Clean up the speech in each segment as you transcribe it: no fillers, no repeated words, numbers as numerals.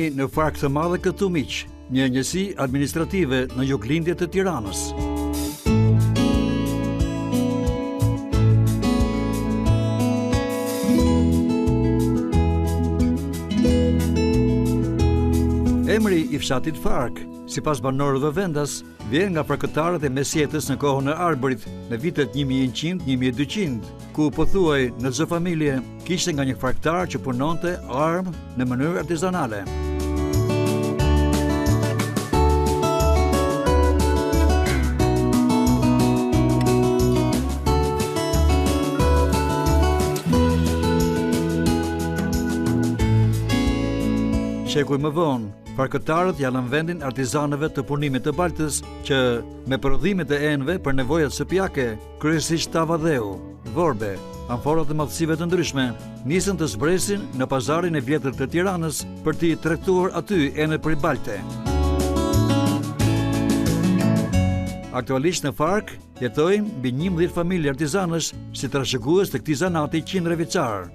Jemi në Fark të Madhe këtu miq, një njësi administrative në juglindje të Tiranës. Emri i fshatit Fark, sipas banorëve vendas, vjen nga prakëtarët e mesjetës në kohën e Arbërit, në vitet 1100-1200, ku pothuaj në çdo familje kishte nga një farktar që punonte armë në mënyrë artizanale. Shekuj më vonë, farkëtarët ja lënë vendin artizanëve të punimit të baltës që me prodhimet e enëve për nevojat shtëpiake, kryesisht tava dheu, vorbe, amforat e madhësive të ndryshme, nisën të zbresin në pazarin e vjetër të Tiranës për t'i tregtuar aty enë për balte. Aktualisht në Fark jetojnë mbi 11 familje artizanësh si trashëgues të këtij zanati 100 vjeçar.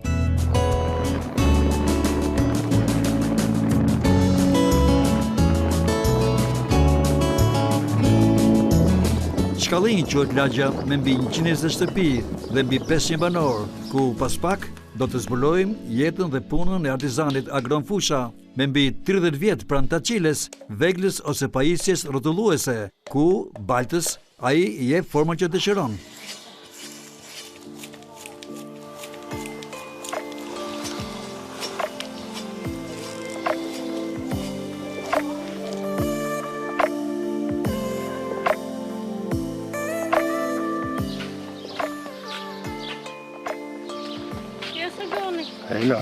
Shkallin quhet lagja me mbi 120 shtëpi dhe mbi 500 banor, ku pas pak do të zbulojmë jetën dhe punën e artizanit Agron Fusha, me mbi 30 vjet pranë taçiles, veglës ose pajisjes rrotulluese, ku baltës ai i jep formën që dëshiron. Hejla.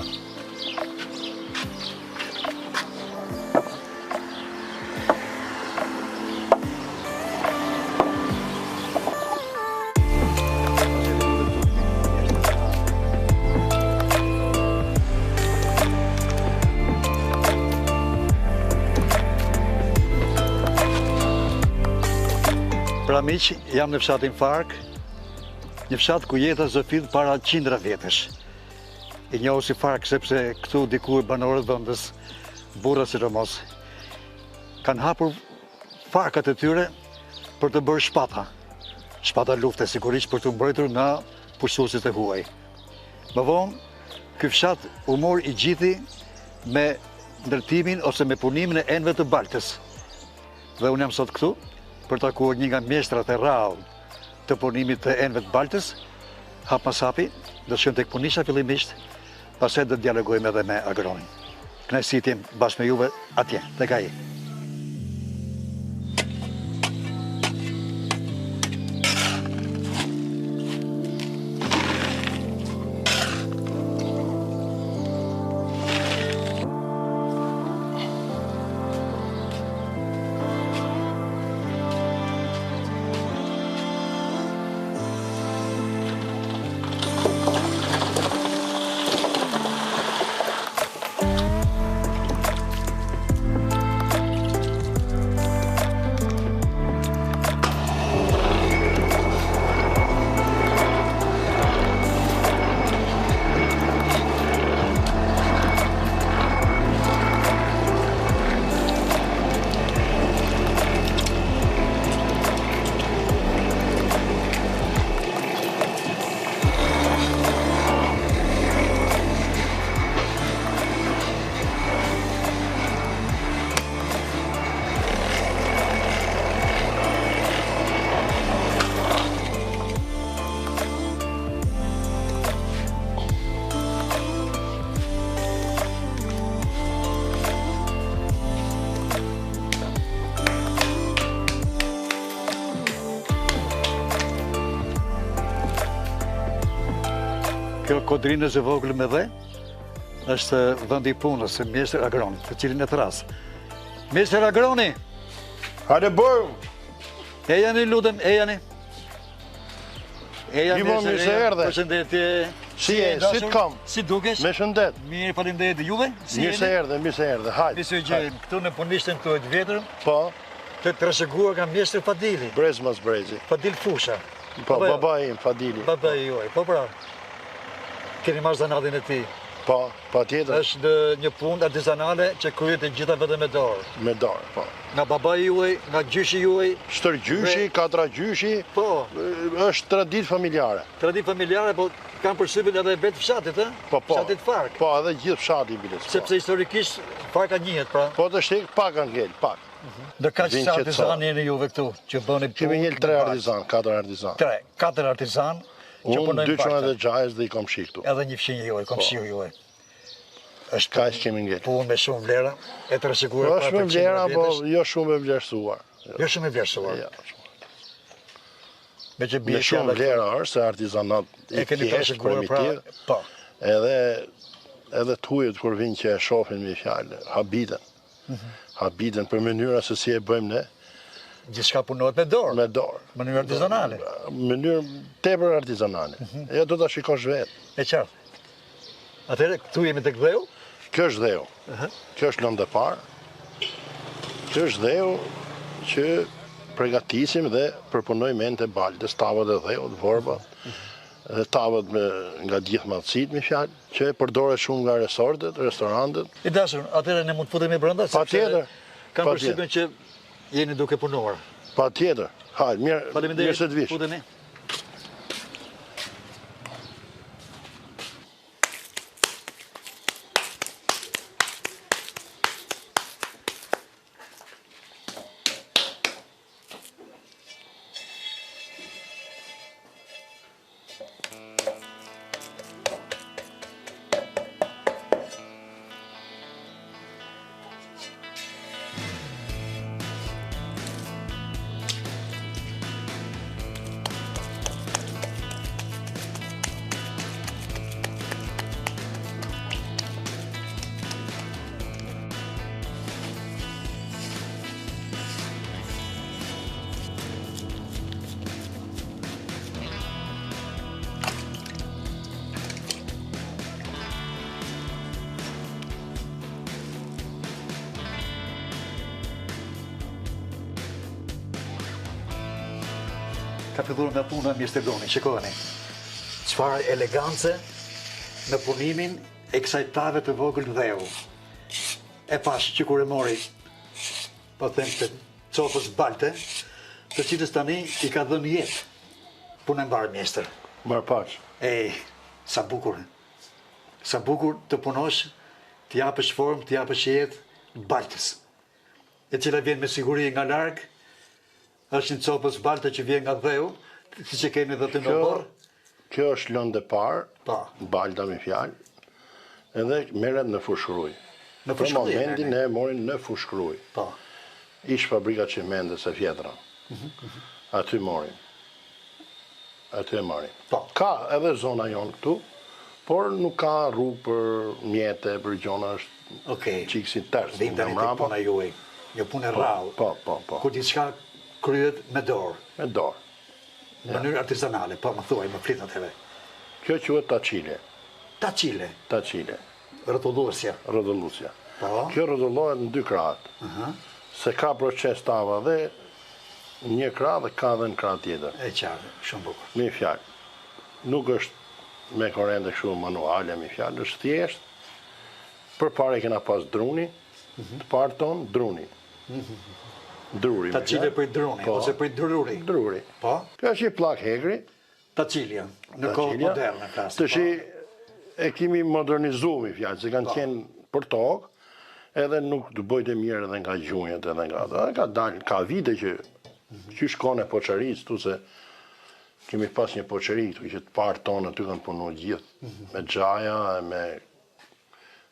Pra miq, jam në fshatin Fark, një fshat ku jeta zëfidh para 100 vjetësh. I njohu si Fark sepse këtu diku banorët vendës, burra sidomos, kanë hapur farkat e tyre për të bërë shpata. Shpata lufte, sigurisht për të mbrojtur nga pushtuesit e huaj. Më vonë, ky fshat u mor i gjithi me ndërtimin ose me punimin e enëve të baltës. Dhe unë jam sot këtu për të takuar një nga mjeshtrat e rrallë të punimit të enëve të baltës, hap pas hapi, do të shkojmë tek punisha fillimisht, pastaj do të dialogojmë edhe me Agronin. Kënaqësi tim bashkë me juve atje, tek ai. Kjo kodrinës e vogël me dhe, është vendi i punës e mjeshtër Agronit, të cilin e thras. Mjeshtër Agroni! Hajde bërë! Ejani, lutem, ejani. Ejani, mirë se erdhe. Përshëndetje. Si e, si të kam? Si dukesh? Me shëndet. Mirë, faleminderit juve. Mirë se erdhe, hajde. Mi se gjejmë këtu në punishten këtu e të vjetër, Po, të trashëguar nga mjeshtër Fadili. Brezmas Brezi. Fadil Fusha. Po, baba im, Fadili. Baba juaj, po pra. Keni marrë zanatin e tij. Po, pa tjetër. Është një punë artizanale që kryet e gjitha vetëm me dorë. Me dorë, po. Nga babai juaj, nga gjyshi juaj. Shtërgjyshi, katra gjyshi, Po, është traditë familjare. traditë familjare, po kanë përshtypjen edhe vetë fshatit, ë? Po, Fshatit Fark. Po, edhe gjithë fshati biles. Po. Sepse historikisht Farka njihet, pra. Po të shtek pak angel, pak. Dhe ka Vinë që që artizan jeni juve këtu, që bëni punë. Kemi njëllë 3 artizan, 4 artizan. 3, 4 artizan që Unë, punojnë 2 çuna bashkë. dhe gjajës dhe i kom shi këtu. Edhe një fqinjë juaj, komshiu juaj. Është Ka që kemi ngel. punë me shumë vlera, e të rëshikuar Po, është me vlera, po jo shumë e vlerësuar. Jo shumë e vlerësuar. Ja, Me që me bie shumë vlera është se artizanat e i keni të thjesht, rëshikuar pra. primitiv, Po. edhe tujet kur vinë që e shohin me fjalë, habiten. Habiten për mënyra se si e bëjmë ne, Gjithçka punohet me dorë, me dorë. mënyrë artizanale. Mënyrë tepër artizanale. Jo do ta shikosh vetë. E qartë. Atëherë këtu jemi tek dheu. Kjo është dheu. Kjo është lëndë e parë. Kjo është dheu që përgatisim dhe përpunojmë ende baltës, tavat e dheut, vorbat, dhe tavat nga gjithë madhësit, me fjalë, që përdoret shumë nga resortet, restorantet. I dashur, atëherë ne mund të futemi brenda Patjetër. Kam përshtypjen që jeni duke punuar. Patjetër. Hajde, mirë Faleminderit. se të vish. Futemi. Ka filluar nga puna mirë Stedoni, shikoni. Çfarë elegance në punimin e kësaj tave të vogël dheu. E pash që kur e mori, po them të copës balte, të cilës tani i ka dhënë jetë. Punë e mbarë mjestër. Marë paç. Sa bukur. Sa bukur të punosh, të japësh formë, të japësh jetë baltës. E cila vjen me siguri nga larg, është një copës balte që vjen nga dheu, si që kemi dhe të në borë. Kjo është lëndë e parë, Pa. balta me fjalë, edhe merret në fushkruj. Në Për fushkruj, momentin ne e morin në fushkruj. Pa. Ish fabrika çimendës e Fjetra. Aty morin. Aty e marrin. Pa. Ka edhe zona jonë këtu, por nuk ka rrugë për mjete, për gjona është Okej. qikë si tërës. Dhe tani tek puna juaj. Një punë e rrallë. Po. Ku diçka kryet me dorë, Me dorë. në mënyrë artizanale, po më thuaj, më flit atëre. Kjo quhet tacile. Tacile, Tacile. rrotulluesja. Rrodullusja. Po. Kjo rrodullohet në 2 krahë. Se ka proces tava dhe një krah dhe ka dhe në krah tjetër. E qartë, shumë bukur. Me fjalë. Nuk është me korrente kështu manuale, me fjalë, është thjesht. Përpara kena pas druni, të parë ton druni. Druri. me Tacile fjalë. për druni, Po. ose për druri. Druri. Po, Kjo është një plak hegri. tacilja, në kohë Tacilja. moderne, flasim. Të shi e kemi modernizuar me fjalë, se kanë qenë për tokë, edhe nuk të bëjtë mirë edhe nga gjunjët edhe nga ato. Ka dalë, ka vite që shkone poçarisë, tu se kemi pas një poçeri këtu që të parë tonë aty kanë punu gjithë, me xhaja,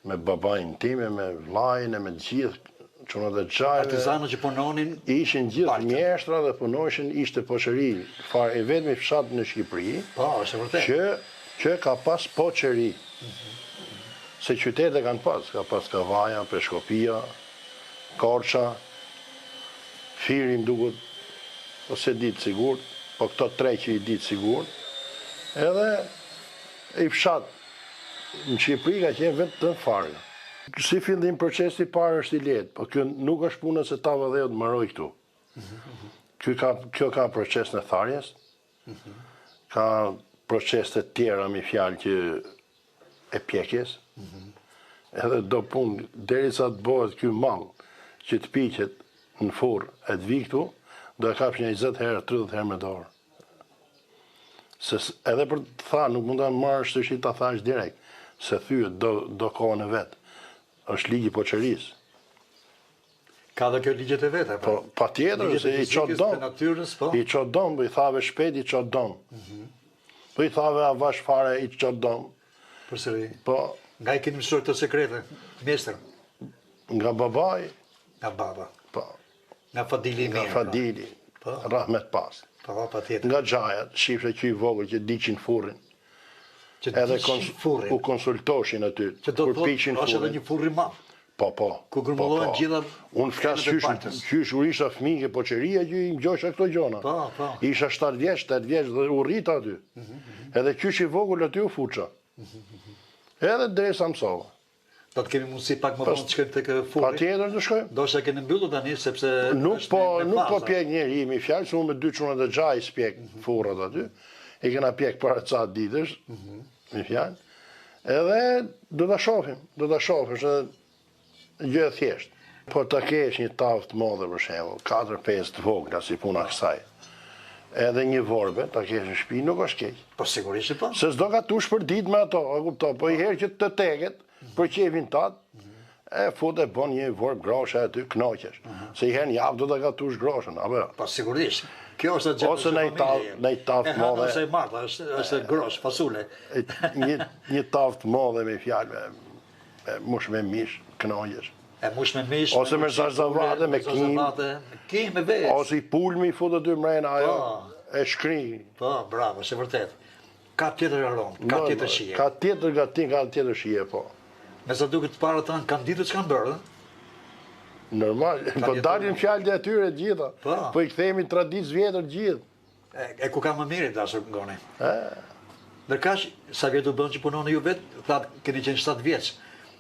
me babajnë time, me vllajën, me gjithë, çuna dhe xhajve. Artizanët që punonin, Ishin gjithë Baltë. mjeshtra dhe punoheshin, ishte poçeri, fare e vetmi fshat në Shqipëri, po, është vërtet. që ka pas poçeri. Se qytete kanë pas, ka pas Kavaja, Peshkopia, Korça, Firi më duket, ose ditë sigurt, po këto 3 që i ditë sigurt, edhe i fshat në Shqipëri ka qenë vetë të farga. Si fillim procesi i parë është i lehtë, po kjo nuk është puna se tava dhe të mbaroj këtu. Kjo ka proces në tharjes, ka proces të tjera me fjalë që e pjekjes, edhe do punë, derisa të bëhet ky mall që të piqet në furrë e të vi këtu, do e kapsh një 20 herë, 30 herë me dorë. Se edhe për të tha, nuk mund ta marrësh shtëshi ta thash direkt, se thyet do kohën e vet. Është ligji i poçerisë. Ka dhe kjo ligjet e veta, Po, patjetër, se i çot dom. Natyrës, po. I çot dom, i thave shpejt, i çot dom. Po i thave avash fare, i çot dom. Përsëri. Po, Nga i keni mësuar këto sekrete, mjestër, nga babai, nga baba, po, nga Fadili i nga mirë. Fadili, Po. rahmet pas. Po, patjetër. Nga xhajat, shifre që i vogël që diqin furrin. Që Edhe diqin furrin. u konsultoshin aty, Që do kur të piqin thotë, është edhe furrin. një furri madh. Po, po. Ku grumbullohen gjitha Unë flas enët e partës. qysh u isha fëmijë e poçeria që i ngjosha këto gjona. Po, po. Isha 7 vjeç, 8 vjeç dhe u rrita aty. Edhe qysh i vogël aty u fuça. Edhe derisa mësova. Do të kemi mundësi pak më vonë të shkojmë tek furri. Patjetër të shkojmë. Do shta keni mbyllur tani sepse Nuk është po, me nuk po faza. pjek njeri mi fjalë, se unë me 2 çuna të xhaj spjek furrat aty. I kena pjek para ca ditësh, mi fjalë. Edhe do ta shohim, është gjë e thjeshtë. Po ta kesh një tavë të madhe për shembull, 4-5 të vogla si puna kësaj. Edhe një vorbe, ta kesh në shtëpi nuk është keq. Po sigurisht që po. Se s'do ka tush për ditë me ato, a kupto, po i herë që të teket, për qefin tat, e fut e bon një vorb groshe aty, knoqesh. Se i herë një javë do të ka tush groshën, apo jo? Po sigurisht. Kjo është gjë. Ose në i tavë të madhe. Ose marta, është grosh, fasule. Një tavë të madhe me fjalë, me mush me mish, knoqesh. E mush me mish. Ose me zarzavate, me kim. Kim me veç. Ose i pulmi i fut aty mrena, ajo, e shkri. Po, bravo, është vërtet. Ka tjetër aromë, ka tjetër shije. Ka tjetër gatim, ka tjetër shije, po. Me sa duket të parë tanë, kanë ditur ç'kan bërë, Normal, po dalin fjalët e atyre gjitha. Po i kthehemi traditës vjetër gjithë. E ku ka më mirë dashur ngoni. Ndërkaq, sa vjet u bën që punoni ju vetë, thatë keni qenë 7 vjeç.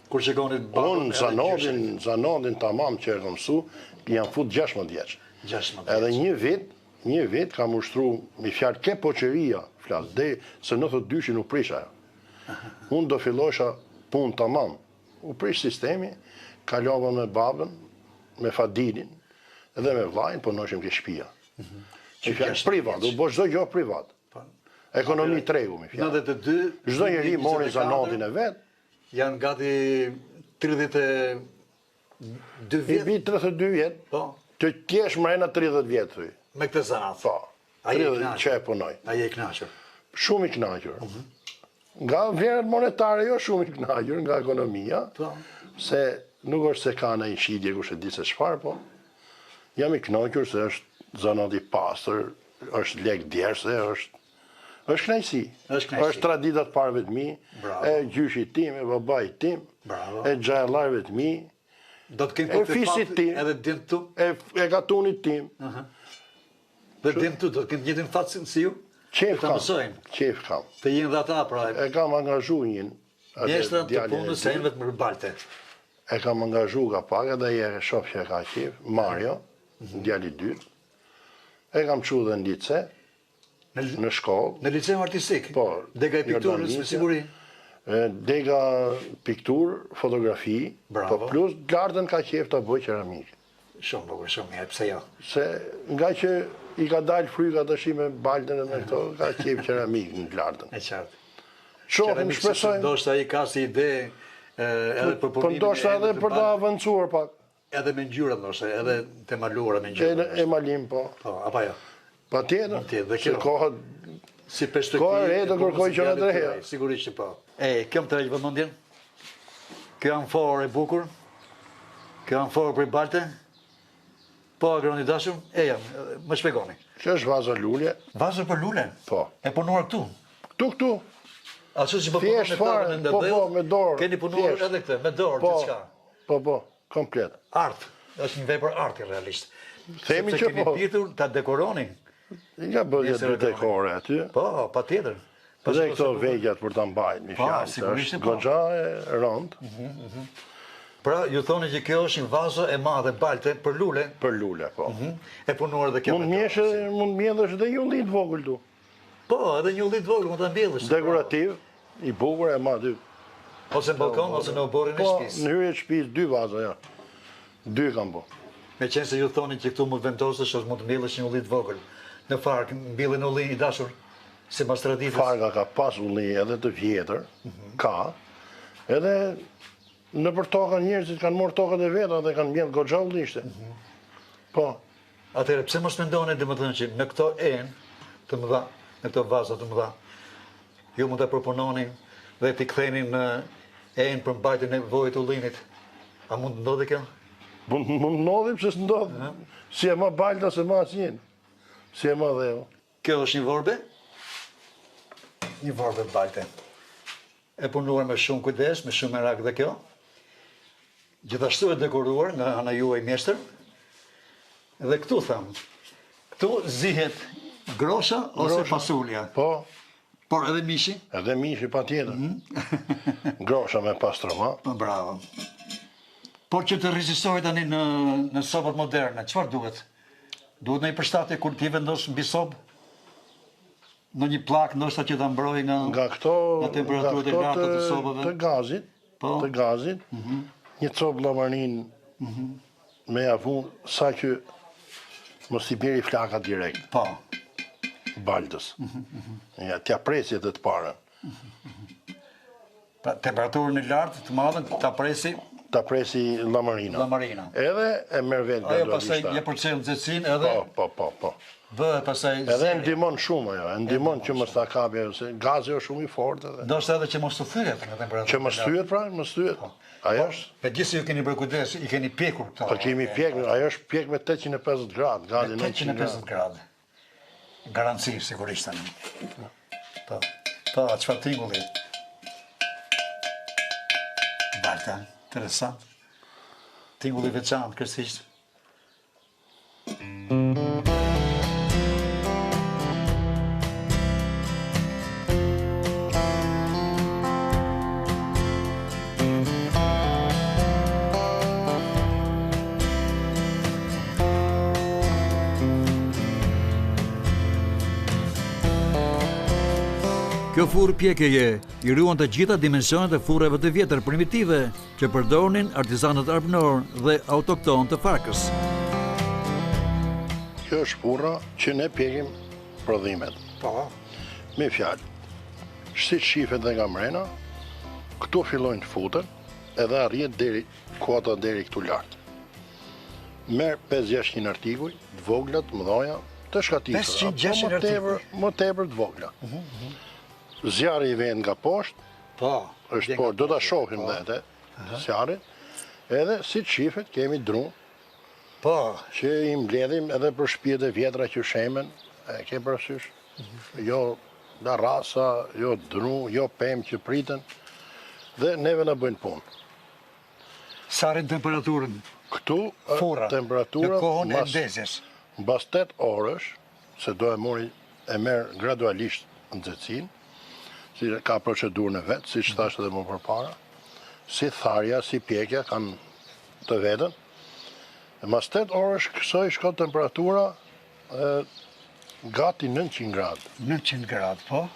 Kur shikoni babën. Unë zanodin tamam që e kam mësu, jam fut 16 vjeç. 16 Edhe një vit kam ushtru me fjalë ke poçeria, flas, dhe se 92-shin u prisha. Unë do fillosha punë tamam. U prish sistemi, kalova me babën, me Fadilin, edhe me vllajin, po noshim ke shtëpia. Privat, u bo çdo gjë privat. Ekonomi tregu, mi fjalë. 92, çdo njeri mori zanodin e vet. Janë gati 32 vjet. I bi 32 vjet. Po. Të kesh mrena 30 vjet, thuj. Me këtë zanat. Po. Ai e kënaqur. Që e punoj. Ai e kënaqur. Shumë i kënaqur. Nga vlerët monetare jo shumë i kënaqur, nga ekonomia. Po. Se nuk është se ka në shitje kush e di se çfarë, po. Jam i kënaqur se është zanat i pastër, është lek djerse, është knajsi. Është traditat parëve të mi, e gjyshit tim, e babait tim, e xhajallarëve të mi, e fisit tim, edhe dim tu, e katunit tim. Dhe dim tu, do të kemë njëtin fatë si ju? Qef kam. Të jenë dhe ata, pra. E kam angazhu njën. Mjeshtra të punës e jenë vetë më rëbalte. E kam angazhu ka pak, edhe e shof që e ka qef, Mario, djali 2. E kam qu dhe në lice, në shkollë. Në liceum artistik? Po. Dega e pikturës, me siguri? Dega piktur, fotografi, po plus gardën ka qef të bëj keramikë. Shumë bukur, shumë mirë, pse jo? Se nga që i ka dalë fryga të shi me baltën e me këto, ka qef keramikë në gardën. E qartë. Shohim, shpresojmë. Ndoshta ai ka si ide edhe për punimin. Po ndoshta edhe për të avancuar pak. Edhe me ngjyra ndoshta, edhe të maluara me ngjyra. E malim, po. Po, apo jo? Patjetër. Se koha si perspektivë. Koha e re do kërkoj gjëra të reja. Sigurisht që po. Kjo më tregj vëmendjen. Kjo amfor e bukur. Kjo amfor për balte. Po, agroni dashur, më shpjegoni. Kjo është vaza lule. Vaza për lule? Po. E punuar këtu? Këtu. Ashtu si po punuar me tavën e ndërdhëll? Po, me dorë. Keni punuar edhe këtë, me dorë, gjithçka? Po, komplet. Art. Është një vepër arti realisht. Themi që po. Keni pitur ta dekoroni. Nga bëjë dy dekore aty. Po, patjetër. Dhe këto vegjat për ta mbajtur, mi fjalë. Sigurisht po. Goxha e rëndë. Pra, ju thoni që kjo është një vazo e madhe balte për lule? Për lule, po. E punuar edhe kjo. Mund mjedhësh dhe një ullit vogël tu. Po, edhe një ullit vogël mund ta mbjellësh. Dekorativ, i bukur e madh Ose në balkon, ose në oborrin e Po, shtëpisë. në hyrje të shtëpisë 2 vaza, ja. 2 kam po. Me qenë se ju thoni që këtu mund vendosësh ose mund të mbillësh një ulli të vogël. Në fark mbillen ulli i dashur sipas traditës. Farka ka pas ulli edhe të vjetër, ka, edhe në për tokën njerëzit kanë marrë tokët e veta dhe kanë mbjellë goxha ullishte. Po, Atëherë pse mos mendoni domethënë që në këto enë të mëdha, në këto vaza të mëdha, ju mund të propononi dhe t'i ktheni në enë për mbajtjen e nevojës të ullinit. A mund të ndodhi kjo? mund ndodhi pse s'ndodh. Si e ma balta se ma asnjën. Si e ma dhe jo. Kjo është një vorbe? Një vorbe balte. E punuar me shumë kujdes, me shumë merak dhe kjo. Gjithashtu e dekoruar nga ana juaj mjeshtër. Dhe këtu tham, këtu zihet grosha ose pasulja. Po, Por edhe mishi. edhe mishi pa tjetër. Grosha me pastroma. Po, bravo. Por që të rezistoj tani në sobat moderne, çfarë duhet? Duhet në i përshtatje kur ti vendos mbi sobë? Në një plak ndoshta që ta mbrojë Nga këto, nga temperaturat e larta të sobave. të gazit, Po. të gazit, një copë llamarin me avun sa që mos i bjeri flaka direkt, Po. baltës. Ja, t'ja presje të parën. Pra temperaturën e lartë të madhen ta presi Ta presi llamarina. llamarina. Edhe e merr vetë Ajo pastaj gradualisht. je përcjell nxehtësinë edhe Po. bëhet pastaj Edhe zeli. ndihmon shumë ajo, e ndihmon që mos ta kapi, se gazi është shumë i fortë edhe. Ndoshta edhe që mos të thyet nga temperatura. Që mos thyet pra, mos thyet. Ajo është, Me gjithë se ju keni bërë kujdes, i keni pjekur këto. po kemi pjek, ajo është pjek me 850 gradë, gazi 900 850 gradë. gradë. Garanci, sigurisht tani. Po, çfarë tingulli. Balta, interesant. Tingulli veçantë, kërësisht. Kjo furrë pjekeje i ruan të gjitha dimensionet e furrave të vjetër primitive që përdornin artizanët arpënor dhe autokton të Farkës. Kjo është furra që ne pjekim prodhimet. Po. Me fjalë, si shifet dhe nga mrena, këtu fillojnë të futen, edhe arrijet deri, kuota deri këtu lartë. Merë 5-600 artikuj, të vogla, të mëdhaja, të shkatisura. 500-600 artikuj? Më tepër të vogla. Zjarri i vjen nga poshtë, Po. është poshtë, do ta shohim dhe zjarrin, edhe si të shifet kemi drum, Po. që i mbledhim edhe për shtëpitë e vjetra që shemen, e ke parasysh. Jo da rasa, jo dru, jo pemë që priten, dhe neve na bëjnë punë. Sa rrin temperaturën? Këtu Furra. temperatura Në kohën e ndezjes. mbas 8 orësh, se do e merr gradualisht nxehtësinë, si ka procedurën e vet, siç thash edhe më përpara, si tharja, si pjekja kanë të vetën. E mas 8 orësh kësaj shkon temperatura gati 900 gradë. 900 gradë, po.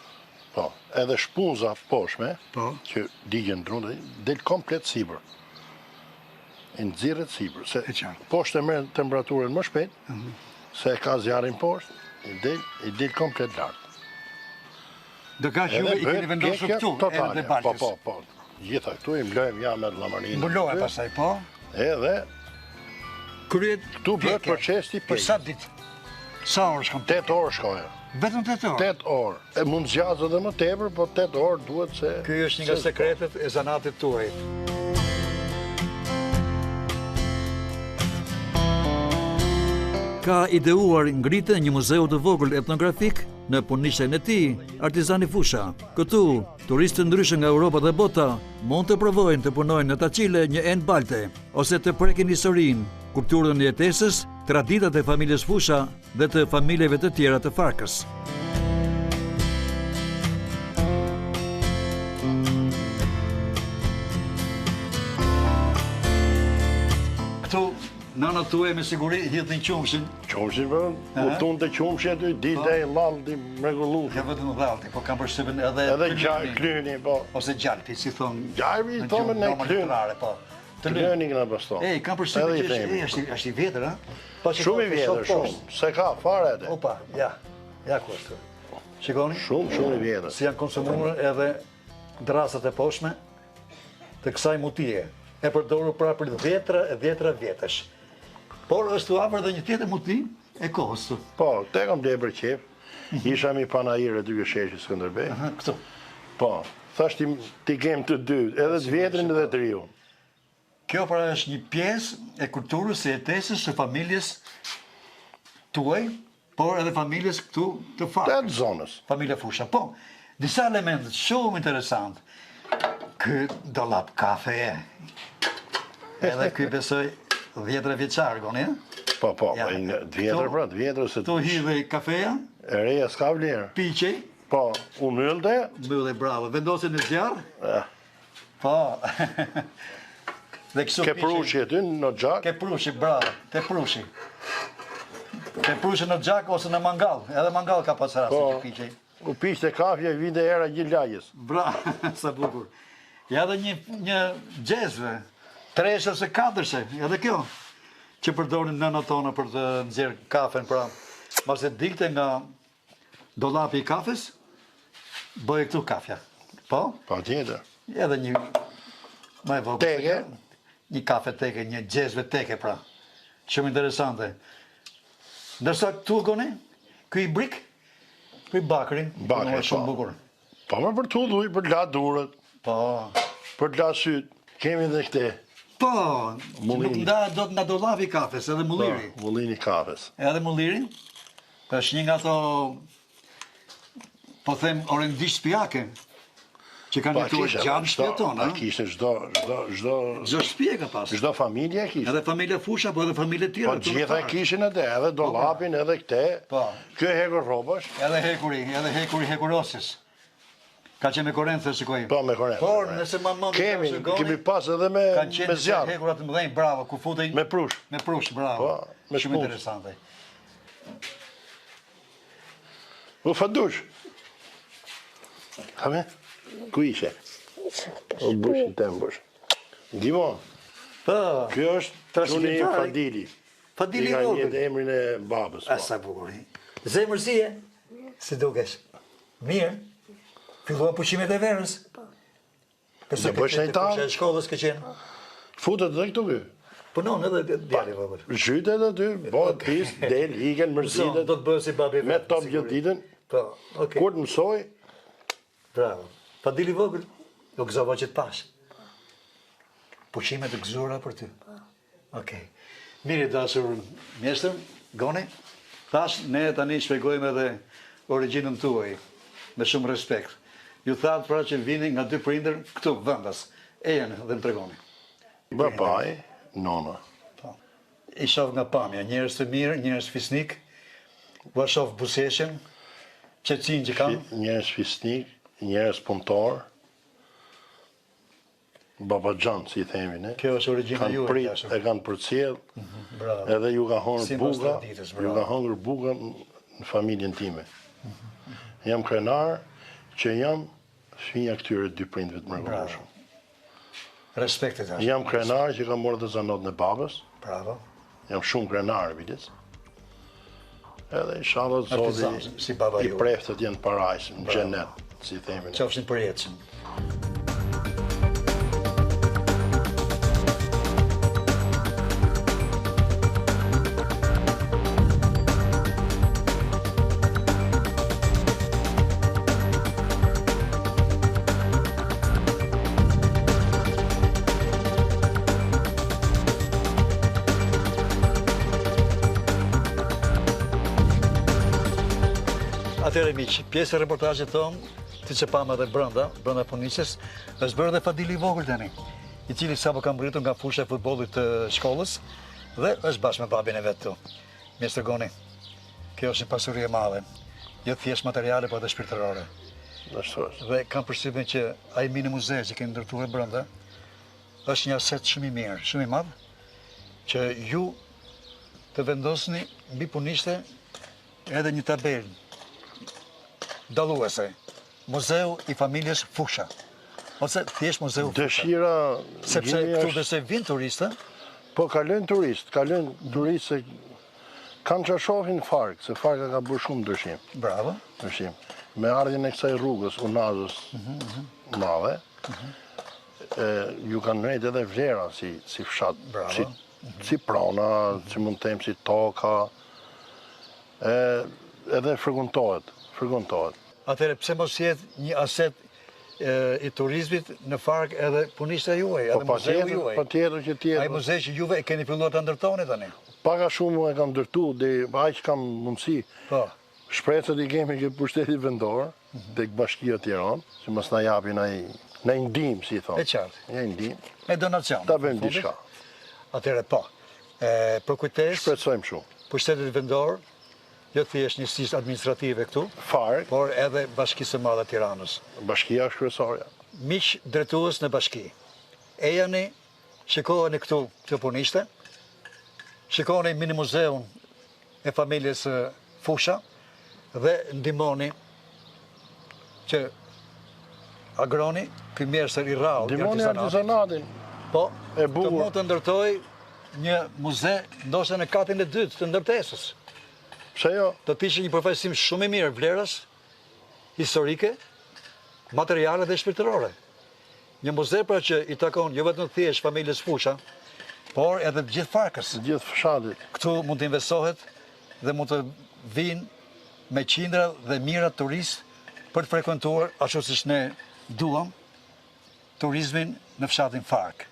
Po, edhe shpunza poshme, Po. që digjen drunë, del komplet sipër. I nxirret sipër, se E qartë. poshtë e merr temperaturën më shpejt, se e ka zjarrin poshtë, i del komplet lart. Do ka juve i keni vendosur këtu, edhe dhe baltës. Po. Gjitha këtu i mblojmë ja me llamarin. Mbulohet pastaj, po. Edhe Kryet këtu bëhet procesi i Për sa ditë? Sa orë shkon? 8 orë shkojë. Vetëm 8 orë. 8 orë. E mund zgjasë edhe më tepër, po 8 orë duhet se... Ky është një nga sekretet e zanatit tuaj. Ka ideuar ngritje një muzeu të vogël etnografik në punishten e tij, Artizani Fusha. Këtu, turistë ndryshëm nga Europa dhe bota mund të provojnë të punojnë në Taçile një enë balte, ose të prekin historinë, kulturën e jetesës, traditat e familjes Fusha dhe të familjeve të tjera të Farkës. Këtu, në anët tuaj me siguri hidhni qumshin. Qumshin për, udhtun të qumshi aty, dilte e laldi, mrekullush. Ja vetëm dhalti, po kam përshtypjen edhe Edhe klyni, po. ose gjalpi, si thon. Gjalpi, thonë ne klyni. Po. Klyni këna paston. Ej, kam përshtypjen që është i vjetër, ha? Shumë i vjetër, shumë. Se ka fare atë. Opa, ja. Ja ku është. Shikoni? Shumë i vjetër. Si janë konsumuar edhe drasat e poshtme të kësaj mutije. E përdorur pra për dhjetra vjetësh. Por është u afër dhe një tjetër muti e kohës. Po, te kam dhe për qef. Isha mi panajirë dy sheshi Skënderbej. Këtu. Po, thash ti kem të dy, edhe të vjetrin edhe të riun. Kjo pra është një pjesë e kulturës e jetesës së familjes tuaj, por edhe familjes këtu të Fark. Të zonës. Familja Fusha. Po, disa elementet shumë interesant. Ky dollap kafe e. Edhe ky besoj 10 vjeçar goni, e? Po, vjetër pra, vjetër se Tu hidhe kafeja, e reja s'ka vlerë. piqej, Po, u myllte. mbyllë bravo, vendosin në zjarr. Po. Dhe kështu Ke prushi aty në gjak. Ke prushi, bravo, te prushi. Te prushi në gjak ose në mangal, edhe mangal ka pas rasti të piqej. U pishte kafja vinte era gjilajës. Bravo, sa bukur. Ja edhe një gjezve, 3 ose 4, edhe kjo, që përdorin nëna tona për të nxjerrë kafen, pra, mas e dilte nga dollapi i kafes, bëje këtu kafja. Po? Pa tjetër. Edhe një, më e vogël. Teke? Një kafe teke, një gjezve teke, pra. Shumë interesante. Ndërsa këtu gone, ky i brik, ky i bakrin, Bakri, shumë po. bukur. Po më për të dhuj, për të la durët, Po. për të la sytë. Kemi dhe këte. Po, nuk nda do të nga dollapi i kafes, edhe mulliri. Mullini kafes. Edhe mullirin, është një nga ato, po them, orendisht spjake, që kanë jetuar gjatë shtëpia tonë, Kishte çdo Çdo shtëpi ka pas. çdo familje kishte. Edhe familja Fusha, po edhe familje tjera. Po gjitha kishin atë, edhe dollapin, edhe këte. Po. Kjo hekur rrobash. Edhe hekuri hekurosis. Ka qenë me korrent, shikoj. Po me korrent. Por nëse ma mund Kemi pas edhe me zjarr. hekurat të mëdhenj, bravo, ku futej Me prush. me prush, bravo. Po, me Shumë shpull. interesante. U fadush. Hame? Ku ishe? O bushin të mbush. Gimo, Po, kjo është çuni Fadili. Fadili I ka vogël. një emrin e babës. po. Asa bukur. Zemër si e? Si dukesh? Mirë. Fillua pushimet e verës. Dhe bësh në Italë? Pushe e shkollës ke qenë. Futet edhe këtu ky. Punon edhe djali vogël. Zhytet edhe ty, bëhet pis, del, iken, mërzitet. Do të bëhet si babi Me vetë, top sigurisht. gjithë ditën. Po, okay. Kur të mësoj, Bravo. Fadili vogël. U gëzova që të pash. Pushime të gëzuara për ty. Okej. Mirë dashur mjeshtër, goni. Tash ne tani shpjegojmë edhe origjinën tuaj me shumë respekt. Ju thatë pra që vini nga dy prindër këtu vendas. Ejeni dhe më tregoni. babaj, nona. Po. I shoh nga pamja, njerëz të mirë, njerëz fisnik. U shoh buzëqeshën, qetësinë që kanë. Njerëz fisnik, njerëz punëtor. Babaxhan, si i themi ne. Kjo është origjina Kanë juaj. prit, dashur. e kanë përcjell, Bravo. edhe ju ka hongër Sipas buka, traditës, ju bravo. ka hongër buka në familjen time. Jam krenar që jam fëmija këtyre dy prindve të mrekullueshëm. Respekte tash. Jam krenar që kam marrë të zanot në babës, Bravo. jam shumë krenar, bilis. Edhe inshallah Artizan, Zoti si baba i ju. preftët jenë parajs, në xhenet, si themi ne. Qofshin përjetshëm. Atëre miq, pjesë e reportazhit tonë, ti që pam edhe brenda punisjes, është bërë dhe Fadili i vogël tani, i cili sapo ka mbritur nga fusha e futbollit të shkollës dhe është bashkë me babin e vet këtu. Mjeshtër Goni, kjo është një pasuri e madhe, jo thjesht materiale, por edhe shpirtërore. Ashtu është. Dhe kam përshtypjen që ai mini muze që keni ndërtuar brenda është një aset shumë i mirë, shumë i madh, që ju të vendosni mbi punishte edhe një tabelë dalluese. Muzeu i familjes Fusha. Ose thjesht Muzeu Fusha. Dëshira Sepse këtu besoj vinë turistë. Po kalojnë turistë se kanë që shohin Fark, se Farka ka bërë shumë ndryshim. Bravo. Ndryshim. Me ardhjen e kësaj rrugës, unazës madhe, ju kanë rejtë edhe vlera si fshat, si prona, si mund të them si toka, edhe frëguntohet. Atëherë, pse mos jetë një aset i turizmit në Fark edhe punishta juaj, edhe muzeu juaj? Po tjetër që tjetër. Ai muzej që juve e keni filluar ta ndërtoni tani. Paka shumë e kam ndërtu, dhe aq kam mundësi. Po. Shpresat i kemi që pushteti vendor, tek Bashkia Tiranë, që mos na japin ai ndihmë, si thonë. E qartë. Një ndihmë. Me donacion. Ta bëjmë diçka. Atëherë po. Për kujtesë, Shpresojmë shumë. pushtetit vendor, jo thjesht njësisht administrative këtu, Fark, por edhe Bashkisë së Madhe e Tiranës. Bashkia është kryesorja. Miq drejtues në bashki, ejani, shikoheni këtu të punishte, shikoheni mini muzeun e familjes Fusha dhe ndihmoni që agroni ky mjeshtër i rrallë i Ndihmoni artizanatin. Po, e të bukur. mund të ndërtoj një muze ndoshta në katin e dytë të ndërtesës. Pse jo? Do të ishte një përfaqësim shumë i mirë vlerës historike, materiale dhe shpirtërore. Një muze pra që i takon jo vetëm thjesht familjes Fusha, por edhe të gjithë Farkës. Gjithë fshatit. Këtu mund të investohet dhe mund të vinë me qindra dhe mira turistë për të frekuentuar ashtu siç ne duam turizmin në fshatin Fark.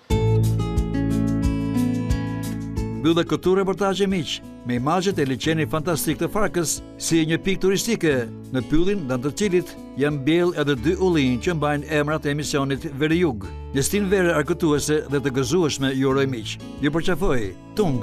Mbyllë këtu reportazhe miq, me imazhet e liçenit fantastik të Farkës si një pikë turistike, në pyllin ndan të cilit janë mbjellë edhe 2 ullinj që mbajnë emrat e emisionit Veri Jug. Destin verë argëtuese dhe të gëzueshme ju uroj miq. Ju përqafoj, tung!